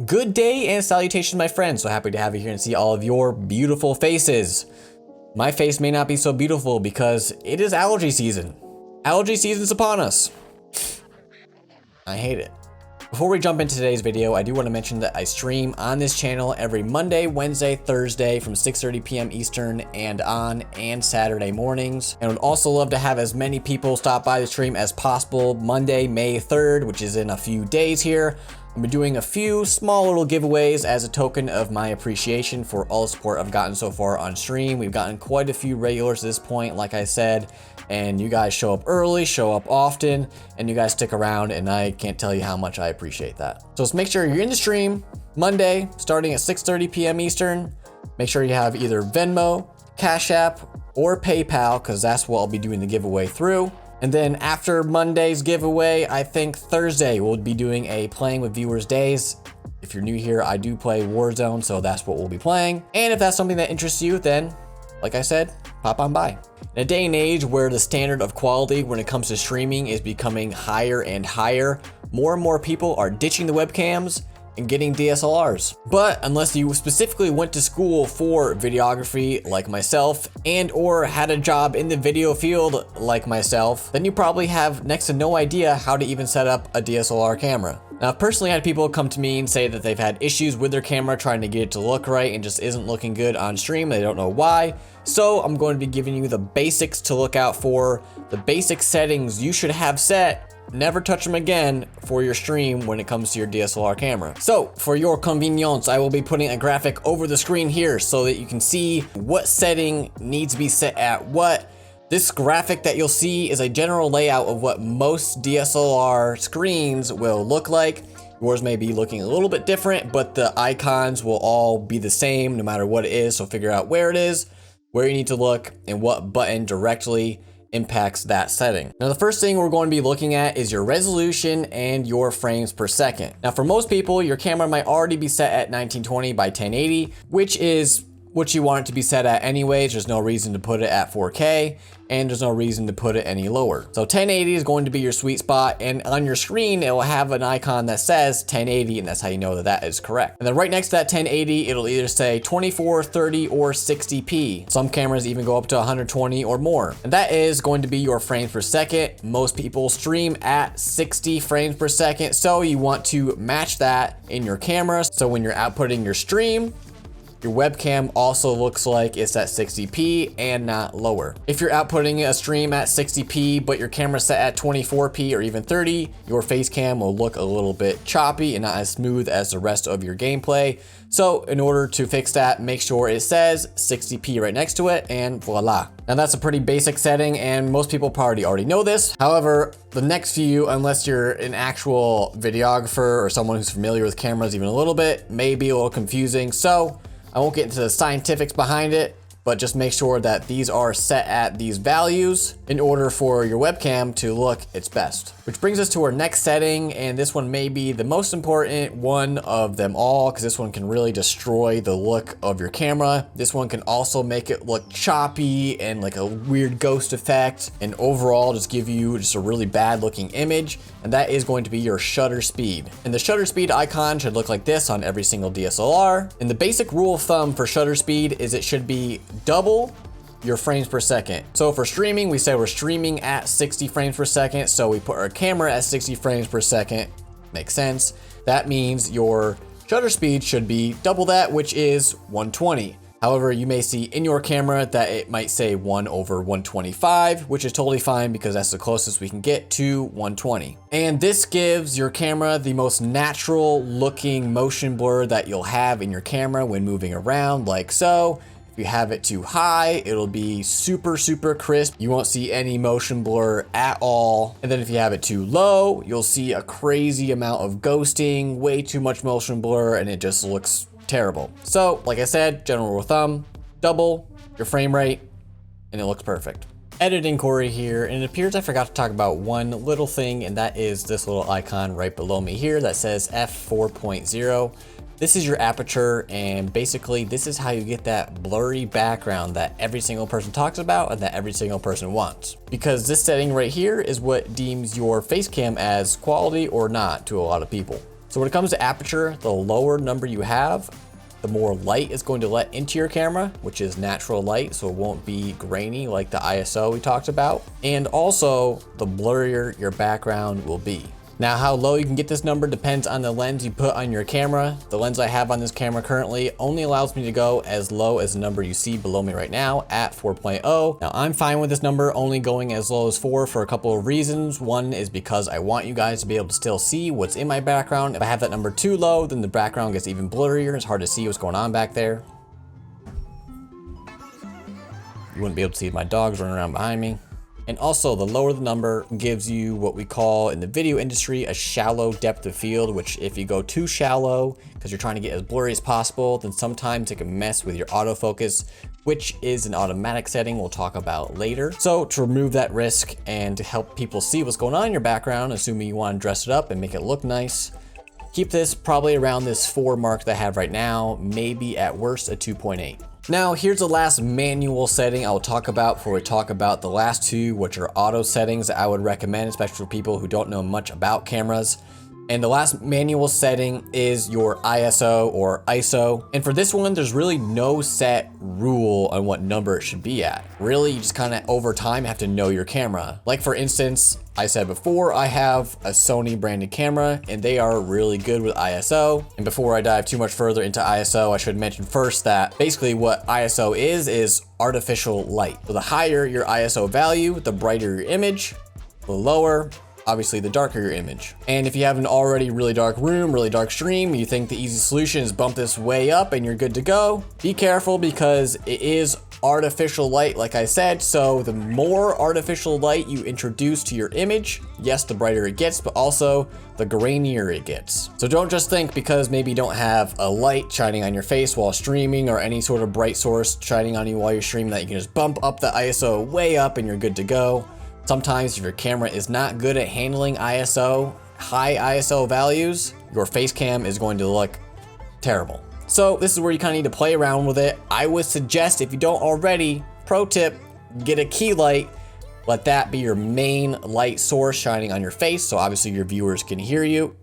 Good day and salutations, my friends. So happy to have you here and see all of your beautiful faces. My face may not be so beautiful because it is allergy season. Allergy season's upon us. I hate it. Before we jump into today's video, I do want to mention that I stream on this channel every Monday, Wednesday, Thursday from 6:30 p.m. Eastern and Saturday mornings. And would also love to have as many people stop by the stream as possible. Monday, May 3rd, which is in a few days here, I've been doing a few small little giveaways as a token of my appreciation for all the support I've gotten so far on stream. We've gotten quite a few regulars at this point, like I said, and you guys show up early, show up often, and you guys stick around, and I can't tell you how much I appreciate that. So let's make sure you're in the stream Monday, starting at 6:30 p.m. Eastern. Make sure you have either Venmo, Cash App, or PayPal, because that's what I'll be doing the giveaway through. And then after Monday's giveaway, I think Thursday we'll be doing a Playing with Viewers Days. If you're new here, I do play Warzone, so that's what we'll be playing. And if that's something that interests you, then, like I said, pop on by. In a day and age where the standard of quality when it comes to streaming is becoming higher and higher, more and more people are ditching the webcams and getting DSLRs. But unless you specifically went to school for videography like myself and or had a job in the video field like myself, then you probably have next to no idea how to even set up a DSLR camera. Now, I've personally had people come to me and say that they've had issues with their camera trying to get it to look right and just isn't looking good on stream. They don't know why. So I'm going to be giving you the basics to look out for, the basic settings you should have set. Never touch them again for your stream when it comes to your DSLR camera. So for your convenience, I will be putting a graphic over the screen here so that you can see what setting needs to be set at what. This graphic that you'll see is a general layout of what most DSLR screens will look like. Yours may be looking a little bit different, but the icons will all be the same no matter what it is. So figure out where it is, where you need to look, and what button directly impacts that setting. Now, the first thing we're going to be looking at is your resolution and your frames per second. Now, for most people, your camera might already be set at 1920 by 1080, which is what you want it to be set at anyways. There's no reason to put it at 4K, and there's no reason to put it any lower. So 1080 is going to be your sweet spot, and on your screen, it will have an icon that says 1080, and that's how you know that that is correct. And then right next to that 1080, it'll either say 24, 30, or 60p. Some cameras even go up to 120 or more. And that is going to be your frames per second. Most people stream at 60 frames per second, so you want to match that in your camera. So when you're outputting your stream, your webcam also looks like it's at 60p and not lower. If you're outputting a stream at 60p, but your camera's set at 24p or even 30, your face cam will look a little bit choppy and not as smooth as the rest of your gameplay. So in order to fix that, make sure it says 60p right next to it, and voila. Now that's a pretty basic setting, and most people probably already know this. However, the next few, unless you're an actual videographer or someone who's familiar with cameras even a little bit, may be a little confusing. So I won't get into the scientifics behind it, but just make sure that these are set at these values in order for your webcam to look its best. Which brings us to our next setting, and this one may be the most important one of them all, because this one can really destroy the look of your camera. This one can also make it look choppy and like a weird ghost effect, and overall just give you just a really bad looking image, and that is going to be your shutter speed. And the shutter speed icon should look like this on every single DSLR. And the basic rule of thumb for shutter speed is it should be double your frames per second. So for streaming, we say we're streaming at 60 frames per second. So we put our camera at 60 frames per second. Makes sense. That means your shutter speed should be double that, which is 120. However, you may see in your camera that it might say 1/125, which is totally fine because that's the closest we can get to 120. And this gives your camera the most natural looking motion blur that you'll have in your camera when moving around, like so. If you have it too high, it'll be super crisp. You won't see any motion blur at all. And then if you have it too low, you'll see a crazy amount of ghosting, way too much motion blur, and it just looks terrible. So like I said, general rule of thumb, double your frame rate and it looks perfect. Editing Corey here, and it appears I forgot to talk about one little thing, and that is this little icon right below me here that says f4.0. This is your aperture, and basically this is how you get that blurry background that every single person talks about and that every single person wants. Because this setting right here is what deems your face cam as quality or not to a lot of people. So So when it comes to aperture, the lower number you have, the more light is going to let into your camera, which is natural light, so it won't be grainy like the ISO we talked about. And also, the blurrier your background will be. Now, how low you can get this number depends on the lens you put on your camera. The lens I have on this camera currently only allows me to go as low as the number you see below me right now at 4.0. Now, I'm fine with this number only going as low as 4 for a couple of reasons. One is because I want you guys to be able to still see what's in my background. If I have that number too low, then the background gets even blurrier. It's hard to see what's going on back there. You wouldn't be able to see my dogs running around behind me. And also, the lower the number gives you what we call in the video industry a shallow depth of field, which if you go too shallow because you're trying to get as blurry as possible, then sometimes it can mess with your autofocus, which is an automatic setting we'll talk about later. So to remove that risk and to help people see what's going on in your background, assuming you want to dress it up and make it look nice, keep this probably around this 4 mark that I have right now, maybe at worst a 2.8. Now, here's the last manual setting I'll talk about before we talk about the last two, which are auto settings that I would recommend, especially for people who don't know much about cameras. And the last manual setting is your ISO or ISO. And for this one, there's really no set rule on what number it should be at. Really, you just kind of over time have to know your camera. Like for instance, I said before, I have a Sony branded camera and they are really good with ISO. And before I dive too much further into ISO, I should mention first that basically what ISO is artificial light. So the higher your ISO value, the brighter your image, the lower, obviously the darker your image. And if you have an already really dark room, really dark stream, you think the easy solution is bump this way up and you're good to go, be careful because it is artificial light, like I said. So the more artificial light you introduce to your image, yes, the brighter it gets, but also the grainier it gets. So don't just think because maybe you don't have a light shining on your face while streaming or any sort of bright source shining on you while you're streaming that you can just bump up the ISO way up and you're good to go. Sometimes if your camera is not good at handling ISO, high ISO values, your face cam is going to look terrible. So this is where you kind of need to play around with it. I would suggest, if you don't already, pro tip, get a key light. Let that be your main light source shining on your face, so obviously your viewers can hear you.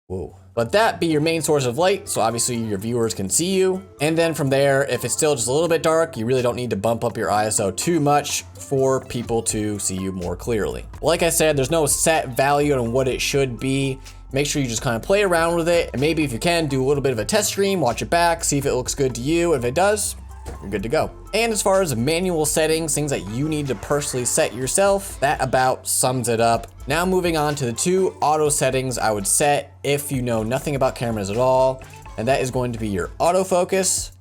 Whoa. Let that be your main source of light, so obviously your viewers can see you. And then from there, if it's still just a little bit dark, you really don't need to bump up your ISO too much for people to see you more clearly. Like I said, there's no set value on what it should be. Make sure you just kind of play around with it. And maybe if you can, do a little bit of a test stream, watch it back, see if it looks good to you. If it does, you're good to go. And as far as manual settings, things that you need to personally set yourself, that about sums it up. Now moving on to the 2 auto settings I would set if you know nothing about cameras at all, and that is going to be your autofocus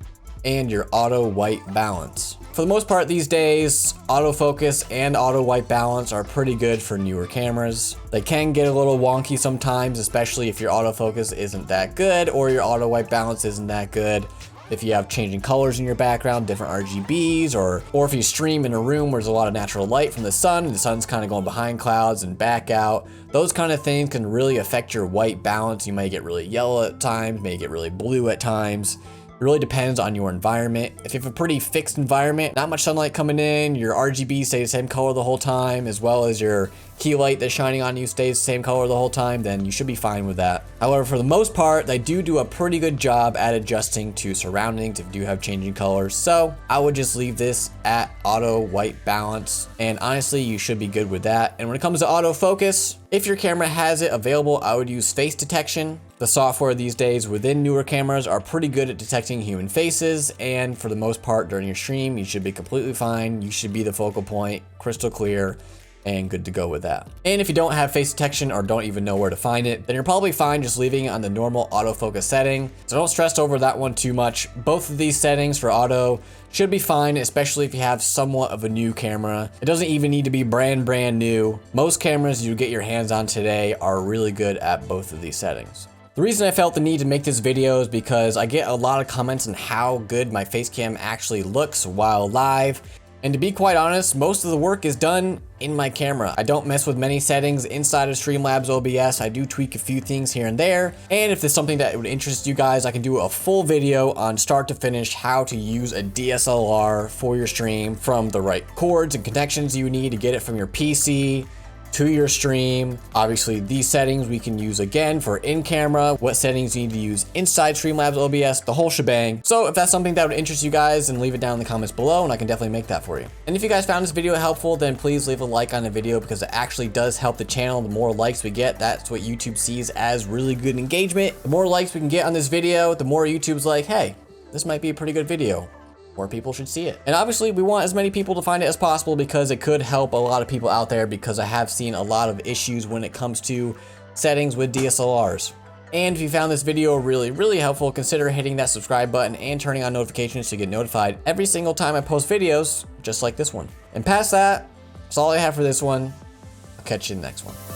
and your auto white balance. For the most part these days, autofocus and auto white balance are pretty good for newer cameras. They can get a little wonky sometimes, especially if your autofocus isn't that good or your auto white balance isn't that good. If you have changing colors in your background, different RGBs, or if you stream in a room where there's a lot of natural light from the sun, and the sun's kind of going behind clouds and back out, those kind of things can really affect your white balance. You may get really yellow at times, may get really blue at times. It really depends on your environment. If you have a pretty fixed environment, not much sunlight coming in, your RGB stays the same color the whole time, as well as your key light that's shining on you stays the same color the whole time, then you should be fine with that. However, for the most part, they do a pretty good job at adjusting to surroundings if you do have changing colors. So I would just leave this at auto white balance. And honestly, you should be good with that. And when it comes to autofocus, if your camera has it available, I would use face detection. The software these days within newer cameras are pretty good at detecting human faces, and for the most part during your stream, you should be completely fine. You should be the focal point, crystal clear, and good to go with that. And if you don't have face detection or don't even know where to find it, then you're probably fine just leaving it on the normal autofocus setting. So don't stress over that one too much. Both of these settings for auto should be fine, especially if you have somewhat of a new camera. It doesn't even need to be brand new. Most cameras you get your hands on today are really good at both of these settings. The reason I felt the need to make this video is because I get a lot of comments on how good my face cam actually looks while live. And to be quite honest, most of the work is done in my camera. I don't mess with many settings inside of Streamlabs OBS. I do tweak a few things here and there. And if there's something that would interest you guys, I can do a full video on start to finish how to use a DSLR for your stream, from the right cords and connections you need to get it from your PC to your stream. Obviously, these settings we can use again for in-camera, what settings you need to use inside Streamlabs OBS, the whole shebang. So if that's something that would interest you guys, then leave it down in the comments below and I can definitely make that for you. And if you guys found this video helpful, then please leave a like on the video because it actually does help the channel. The more likes we get, that's what YouTube sees as really good engagement. The more likes we can get on this video, the more YouTube's like, hey, this might be a pretty good video. More people should see it. And obviously we want as many people to find it as possible because it could help a lot of people out there, because I have seen a lot of issues when it comes to settings with DSLRs. And if you found this video really helpful, consider hitting that subscribe button and turning on notifications to get notified every single time I post videos just like this one. And past that, that's all I have for this one. I'll catch you in the next one.